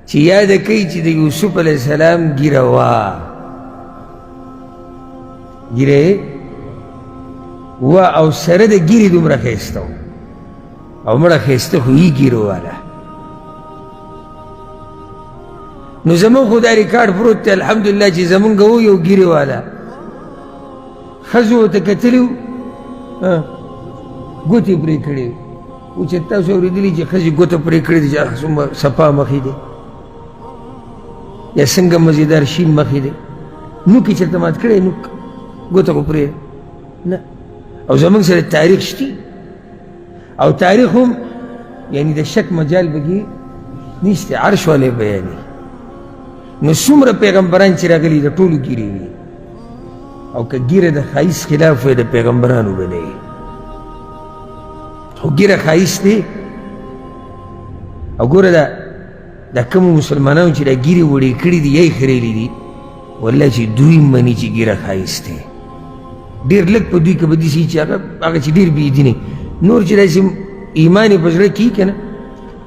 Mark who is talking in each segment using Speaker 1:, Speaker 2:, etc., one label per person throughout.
Speaker 1: چې یاد کوي چې د یوسف علیه السلام ګیره وه ګیره وه او سره د ګیرې دومره ښایسته و او مړه ښایسته خو یې ګیره واله. نو زمونږ خو دا ریکارډ پروت دی الحمدلله چې زمونږ و یو ګیرې واله ښځو ورته کتلي وو ګوتې پرې کړې و چې تاسو اورېدلي چې ښځې ګوته پرې کړې دي چې څومره صفا مخې دی یا څنګه مزیدار شین مخې دی نوک یې چېرته مات کړی نوک ګوته خو پرې نه. او زمونږ سره تاریخ شتي او تاریخ هم یعنی د شک مجال پکې نشته عرش والی بیاني. نو څومره پیغمبران چې راغلي د ټولو ګیرې وي او که ګیره د ښایست خلاف وی د پیغمبرانو به نه وي خو ګیره ښایست دی. او ګوره دا کومو مسلمانانو چې دا ګیرې وړې کړي دي یا یې خریلي دي والله چې دوی مني چې ګیره ښایست دی. ډېر لږ په دوی کې به داسې چې هغه چې ډېر بېدینې نور چې داسې ایمان یې په زړه کي که نه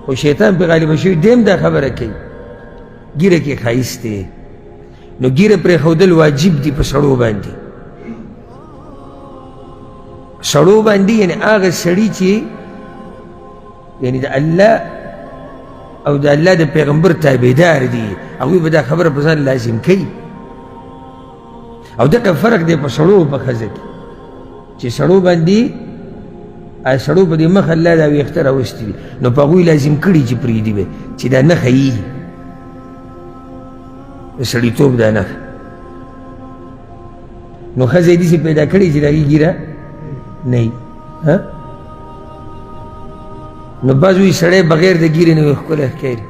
Speaker 1: خو شیطان پرې غالبه شوي دی هم دا خبره کوي ګیره کې ښایست دی. نو ګیره پرېښودل واجب دي په سړو باندې سړو باندې یعنې هغه سړي چې یعنې د الله او د الله د پیغمبر تابعدار دي هغوی به دا خبره په ځان لازم کوي. او دغه فرق دی په سړو په ښځه کې چې سړو باندې سړو په دې مخ الله دا ویښته راوستي دي نو په هغوی لازم کړي چې پرېږدي به چې دا نښه یي د سړیتوب دا نښه. نو ښځه یې داسې پیدا کړې چې د هغې ګیره نه وي نو بعض وایي سړی بغیر د ګیرې نه وي ښکلی ښکاري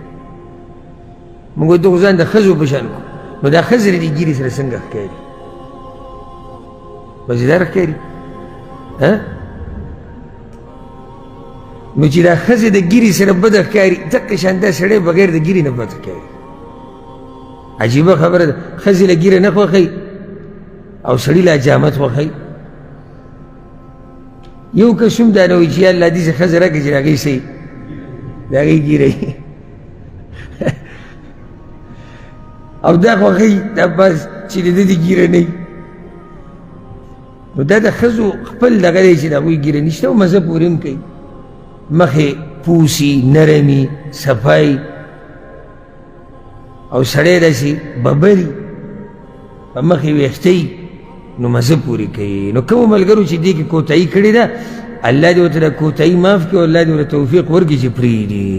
Speaker 1: موږ ورته خو ځان د ښځو په شان کړو نو دا ښځه د ګیرې سره څنګه ښکاري مزیدار ښکاري نو چې دا ښځې د ګیرې سره بده ښکاري دقه شان دا سړی بغیر د ګیرې نه بد ښکاري. عجیبه خبره ده ښځې له ګیره نه خوښوي او سړي له حجامت خوښوي. یو کس هم دا نه وایي چې یا الله داسې ښځه راکړه چې د هغې څه د هغې ګیره او دا خوښوي دا بس چې د ده د ګیره نه وي. نو دا د ښځو خپل دغه دی چې د هغوی ګیره نشته او مزه پورې هم کوي مخې پوسي نرمي صفایي او سړی داسې ببري په مخې ویښته نو مزه پورې کوي. نو کومو ملګرو چې دې کې کوتاهي کړې ده الله دې ورته دا کوتاهي معاف کړي او الله دې ورته توفیق ورکړي چې پرېږدي.